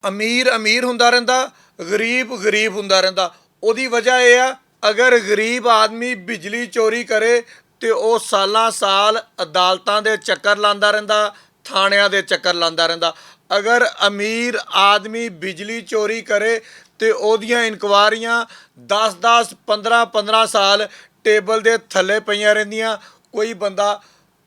अमीर अमीर हुंदा रहिंदा, गरीब गरीब हुंदा रहिंदा। उहदी वजह यह आ, अगर गरीब आदमी बिजली चोरी करे तो वह सालां साल अदालतां दे चक्कर लांदा रहिंदा, थाणियां दे चक्कर लांदा रहिंदा। अगर अमीर आदमी बिजली चोरी करे तो उहदियां इनक्वायरियां 10-10 15-15 साल टेबल दे थल्ले पईयां रहिंदियां, कोई बंदा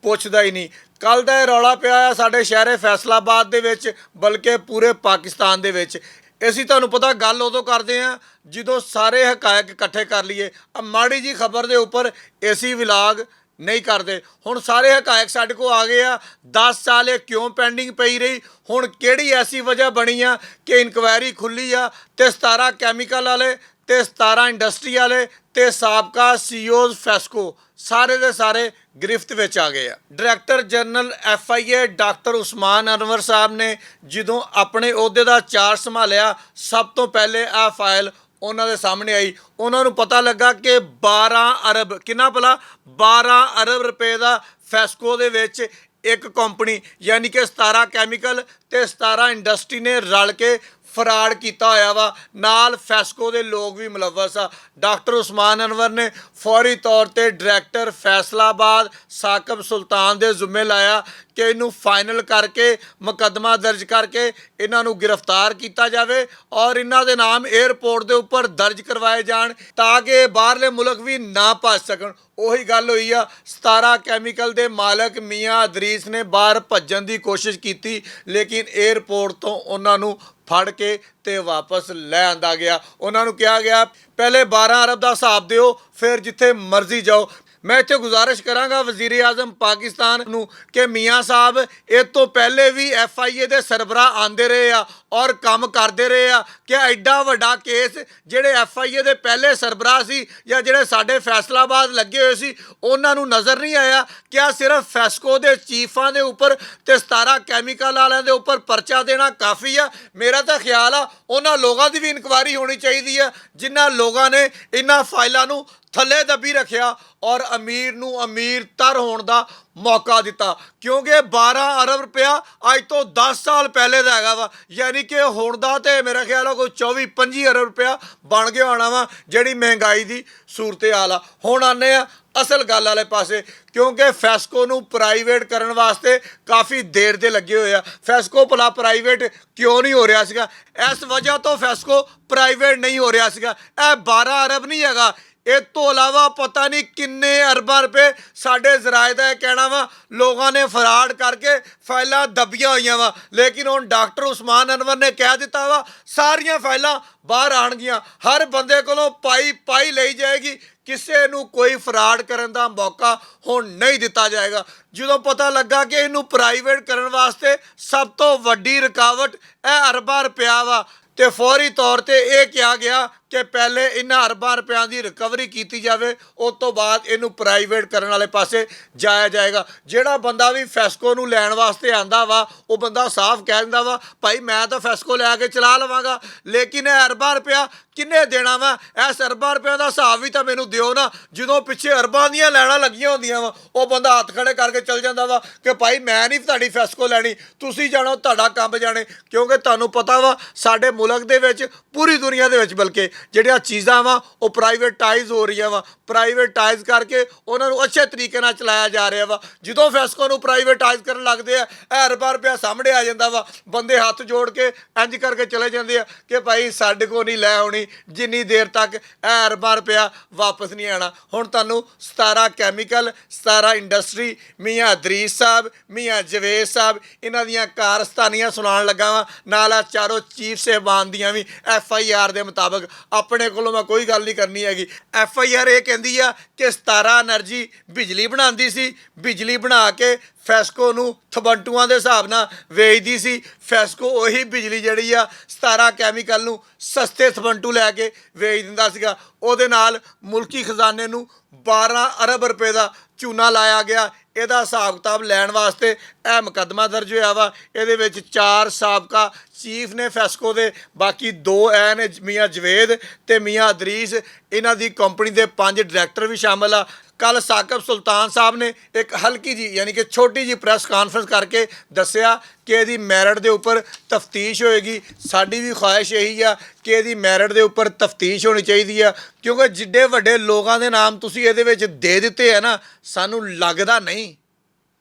पुछदा ही नहीं। कल दा रौला पिया आ साडे शहरे फैसलाबाद दे विच, बल्कि पूरे पाकिस्तान दे विच। ਅਸੀਂ ਤੁਹਾਨੂੰ ਪਤਾ ਗੱਲ ਉਦੋਂ ਕਰਦੇ ਹਾਂ ਜਦੋਂ ਸਾਰੇ ਹਕਾਇਕ ਇਕੱਠੇ ਕਰ ਲਈਏ। ਮਾੜੀ ਜੀ ਖਬਰ ਦੇ ਉੱਪਰ ਅਸੀਂ ਵਿਲਾਗ ਨਹੀਂ ਕਰਦੇ। ਹੁਣ ਸਾਰੇ ਹਕਾਇਕ ਸਾਡੇ ਕੋਲ ਆ ਗਏ ਆ। 10 ਸਾਲ ਇਹ ਕਿਉਂ ਪੈਂਡਿੰਗ ਪਈ ਰਹੀ, ਹੁਣ ਕਿਹੜੀ ਐਸੀ ਵਜ੍ਹਾ ਬਣੀ ਆ ਕਿ ਇਨਕੁਆਇਰੀ ਖੁੱਲੀ ਆ ਤੇ 17 ਕੈਮੀਕਲ ਵਾਲੇ ਤੇ 17 ਇੰਡਸਟਰੀ वाले ਤੇ ਸਾਬਕਾ ਸੀਈਓਜ਼ ਫੈਸਕੋ ਸਾਰੇ ਦੇ ਸਾਰੇ गिरफ्त ਵਿੱਚ आ गए। Director general FIA doctor Usman Anwar साहब ने ਜਦੋਂ ਆਪਣੇ ਅਹੁਦੇ ਦਾ ਚਾਰਜ ਸੰਭਾਲਿਆ, ਸਭ ਤੋਂ ਪਹਿਲੇ ਆ ਫਾਈਲ ਉਹਨਾਂ ਦੇ ਸਾਹਮਣੇ ਆਈ। ਉਹਨਾਂ ਨੂੰ ਪਤਾ ਲੱਗਾ ਕਿ 12 ਅਰਬ ਕਿੰਨਾ ਭਲਾ 12 ਅਰਬ ਰੁਪਏ ਦਾ ਫੈਸਕੋ ਦੇ ਵਿੱਚ ਇੱਕ ਕੰਪਨੀ यानी कि 17 ਕੈਮੀਕਲ ਤੇ 17 ਇੰਡਸਟਰੀ ਨੇ ਰਲ ਕੇ ਫਰਾਡ ਕੀਤਾ ਹੋਇਆ ਵਾ। ਨਾਲ ਫੈਸਕੋ ਦੇ ਲੋਕ ਵੀ ਮੁਲਵਸ ਆ। ਡਾਕਟਰ ਉਸਮਾਨ ਅਨਵਰ ਨੇ ਫੌਰੀ ਤੌਰ ਤੇ ਡਾਇਰੈਕਟਰ ਫੈਸਲਾਬਾਦ ਸਾਕਬ ਸੁਲਤਾਨ ਦੇ ਜ਼ਿੰਮੇ ਲਾਇਆ ਕਿ ਇਹਨੂੰ ਫਾਈਨਲ ਕਰਕੇ ਮੁਕੱਦਮਾ ਦਰਜ ਕਰਕੇ ਇਹਨਾਂ ਨੂੰ ਗ੍ਰਿਫਤਾਰ ਕੀਤਾ ਜਾਵੇ ਔਰ ਇਹਨਾਂ ਦੇ ਨਾਮ 에ਅਰਪੋਰਟ ਦੇ ਉੱਪਰ ਦਰਜ ਕਰਵਾਏ ਜਾਣ ਤਾਂ ਕਿ ਬਾਹਰਲੇ ਮੁਲਕ ਵੀ ਨਾ ਭੱਜ ਸਕਣ। ਉਹੀ ਗੱਲ ਹੋਈ ਆ। 17 ਕੈਮੀਕਲ ਦੇ ਮਾਲਕ ਮੀਆਂ ਅਦਰੀਸ ਨੇ ਬਾਹਰ ਭੱਜਣ ਦੀ ਕੋਸ਼ਿਸ਼ ਕੀਤੀ, ਲੇਕਿਨ 에ਅਰਪੋਰਟ ਤੋਂ ਉਹਨਾਂ ਨੂੰ ਫੜ ਕੇ ਤੇ ਵਾਪਸ ਲੈ ਆਂਦਾ ਗਿਆ। ਉਹਨਾਂ ਨੂੰ ਕਿਹਾ ਗਿਆ ਪਹਿਲੇ 12 ਅਰਬ ਦਾ ਹਿਸਾਬ ਦਿਓ, ਫਿਰ ਜਿੱਥੇ ਮਰਜ਼ੀ ਜਾਓ। मैं इत्थे गुजारिश करांगा वज़ीर आज़म पाकिस्तान नूं कि मियाँ साहब इस तो पहले भी FIA दे सरबराह आंदे रहे आ और काम करते रहे आ कि एडा वड्डा केस जिहड़े FIA दे पहले सरबराह सी या जिहड़े साडे फैसलाबाद लगे हुए सी उन्हां नूं नज़र नहीं आया कि सिर्फ फैसको दे चीफां दे उपर ते 17 कैमिकल वालियां दे उपर परचा देना काफ़ी आ। मेरा तो ख्याल आ उन्हां लोगां दी भी इनक्वायरी होनी चाहिदी है जिन्हां लोगां ने इन्हां फाइलां नूं थले दबी रखिया और अमीर नूं अमीर तर होने का मौका दिता, क्योंकि 12 अरब रुपया अज तो 10 साल पहले का हैगा वा। यानी कि हुण दा ते मेरा ख्याल है कोई 24-25 अरब रुपया बन गया होना वा जिहड़ी महंगाई की सूरत हाल आ। हुण आने असल गल वाले पासे, क्योंकि फैसको नूं प्राइवेट करन वास्ते काफ़ी देर दे लगे हुए आ। फैसको भला प्राइवेट क्यों नहीं हो रहा सीगा? इस वजह तो फैसको प्राइवेट नहीं हो रहा सीगा। यह 12 अरब नहीं हैगा, इस तो इलावा पता नहीं किन्ने अरबां रुपए साडे ज़राए दा कहना वा लोगों ने फराड करके फाइलां दबियां होईयां वा। लेकिन हुण डॉक्टर उस्मान अनवर ने कह दिता वा सारियां फाइलां बाहर आउणगियां, हर बंदे कोलों पाई लई जाएगी, किसी नूं कोई फराड करन दा मौका हुण नहीं दिता जाएगा। ਜਦੋਂ पता लगा कि इनू प्राइवेट करन वास्ते सब तो वड्डी रुकावट यह अरबां रुपया वा ਤੇ फौरी तौर पर यह कहा गया कि पहले इन्हां अरबां रुपया की रिकवरी की जाए, उस तो बाद इनू प्राइवेट करने वाले पासे जाया जाएगा। जिहड़ा बंदा भी फैसको नूं लैण वास्ते आंदा वा वो बंदा साफ कह दिंदा वा भाई मैं तो फैसको लैके चला लवांगा, लेकिन यह अरबां रुपया किन्ने देना वा? इस अरबां रुपया का हिसाब भी तो मैनू दिओ ना। जो पिछे अरबां दीयां लैणां लगियां होंदियां वा वो बंदा हत्थ खड़े करके चल जांदा वा कि भाई मैं नहीं तुहाडी फैसको लैणी, तुसीं जाणो तुहाडा काम जाणे। क्योंकि तुहानूं पता वा साडे मुल्क दे विच पूरी दुनिया दे विच बल्कि ਜਿਹੜੀਆਂ ਚੀਜ਼ਾਂ ਵਾ ਉਹ ਪ੍ਰਾਈਵੇਟਾਈਜ਼ ਹੋ ਰਹੀਆਂ ਵਾ, ਪ੍ਰਾਈਵੇਟਾਈਜ਼ ਕਰਕੇ ਉਹਨਾਂ ਨੂੰ ਅੱਛੇ ਤਰੀਕੇ ਨਾਲ ਚਲਾਇਆ ਜਾ ਰਿਹਾ ਵਾ। ਜਦੋਂ ਫੈਸਕੋ ਨੂੰ ਪ੍ਰਾਈਵੇਟਾਈਜ਼ ਕਰਨ ਲੱਗਦੇ ਆ ਇਹ ਅਰਬਾਂ ਰੁਪਇਆ ਸਾਹਮਣੇ ਆ ਜਾਂਦਾ ਵਾ, ਬੰਦੇ ਹੱਥ ਜੋੜ ਕੇ ਇੰਜ ਕਰਕੇ ਚਲੇ ਜਾਂਦੇ ਆ ਕਿ ਭਾਈ ਸਾਡੇ ਕੋਲ ਨਹੀਂ ਲੈ ਆਉਣੀ ਜਿੰਨੀ ਦੇਰ ਤੱਕ ਇਹ ਅਰਬਾਂ ਰੁਪਇਆ ਵਾਪਸ ਨਹੀਂ ਆਣਾ। ਹੁਣ ਤੁਹਾਨੂੰ 17 ਕੈਮੀਕਲ 17 ਇੰਡਸਟਰੀ ਮੀਆਂ ਅਦਰੀਸ ਸਾਹਿਬ ਮੀਆਂ ਜਵੇਦ ਸਾਹਿਬ ਇਹਨਾਂ ਦੀਆਂ ਕਾਰਸਤਾਨੀਆਂ ਸੁਣਾਉਣ ਲੱਗਾ ਵਾ, ਨਾਲ ਆ ਚਾਰੋਂ ਚੀਫ ਸਾਹਿਬਾਨ ਦੀਆਂ ਵੀ FIR ਦੇ ਮੁਤਾਬਕ। ਆਪਣੇ ਕੋਲੋਂ मैं कोई गल नहीं करनी हैगी। FIR ये कहती है कि 17 एनर्जी बिजली बनाती सी, बिजली बना के फैसको नूं थबंटूआं दे हिसाब नाल वेचदी सी। फैसको उही बिजली जिहड़ी आ 17 कैमिकल नूं सस्ते थबंटू लैके वेच दिंदा सीगा। उहदे नाल मुल्की खजाने नूं 12 अरब रुपए का चूना लाया गया। ਇਹਦਾ ਹਿਸਾਬ ਕਿਤਾਬ ਲੈਣ ਵਾਸਤੇ ਇਹ ਮੁਕੱਦਮਾ ਦਰਜ ਹੋਇਆ ਵਾ। ਇਹਦੇ ਵਿੱਚ 4 ਸਾਬਕਾ ਚੀਫ ਨੇ ਫੈਸਕੋ ਦੇ, ਬਾਕੀ 2 ਐ ਨੇ ਮੀਆਂ ਜਵੇਦ ਤੇ ਮੀਆਂ ਅਦਰੀਸ। ਇਹਨਾਂ ਦੀ ਕੰਪਨੀ ਦੇ 5 ਡਾਇਰੈਕਟਰ ਵੀ ਸ਼ਾਮਲ ਆ। ਕੱਲ ਸਾਕਿਬ ਸੁਲਤਾਨ ਸਾਹਿਬ ਨੇ ਇੱਕ ਹਲਕੀ ਜੀ ਯਾਨੀ ਕਿ ਛੋਟੀ ਜੀ ਪ੍ਰੈਸ ਕਾਨਫਰੰਸ ਕਰਕੇ ਦੱਸਿਆ ਕਿ ਇਹਦੀ ਮੈਰਿਟ ਦੇ ਉੱਪਰ ਤਫਤੀਸ਼ ਹੋਏਗੀ। ਸਾਡੀ ਵੀ ਖੁਆਇਸ਼ ਇਹੀ ਆ ਕਿ ਇਹਦੀ ਮੈਰਿਟ ਦੇ ਉੱਪਰ ਤਫਤੀਸ਼ ਹੋਣੀ ਚਾਹੀਦੀ ਆ, ਕਿਉਂਕਿ ਜਿੱਡੇ ਵੱਡੇ ਲੋਕਾਂ ਦੇ ਨਾਮ ਤੁਸੀਂ ਇਹਦੇ ਵਿੱਚ ਦੇ ਦਿੱਤੇ ਆ ਨਾ, ਸਾਨੂੰ ਲੱਗਦਾ ਨਹੀਂ,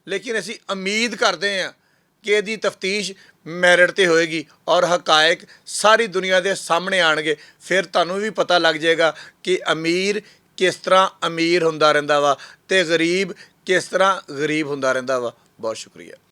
ਲੇਕਿਨ ਅਸੀਂ ਉਮੀਦ ਕਰਦੇ ਹਾਂ ਕਿ ਇਹਦੀ ਤਫਤੀਸ਼ ਮੈਰਿਟ ਤੇ ਹੋਏਗੀ ਔਰ ਹਕਾਇਕ ਸਾਰੀ ਦੁਨੀਆ ਦੇ ਸਾਹਮਣੇ ਆਣਗੇ। ਫਿਰ ਤੁਹਾਨੂੰ ਵੀ ਪਤਾ ਲੱਗ ਜਾਏਗਾ ਕਿ ਅਮੀਰ ਕਿਸ ਤਰ੍ਹਾਂ ਅਮੀਰ ਹੁੰਦਾ ਰਹਿੰਦਾ ਵਾ ਤੇ ਗਰੀਬ ਕਿਸ ਤਰ੍ਹਾਂ ਗਰੀਬ ਹੁੰਦਾ ਰਹਿੰਦਾ ਵਾ। ਬਹੁਤ ਸ਼ੁਕਰੀਆ।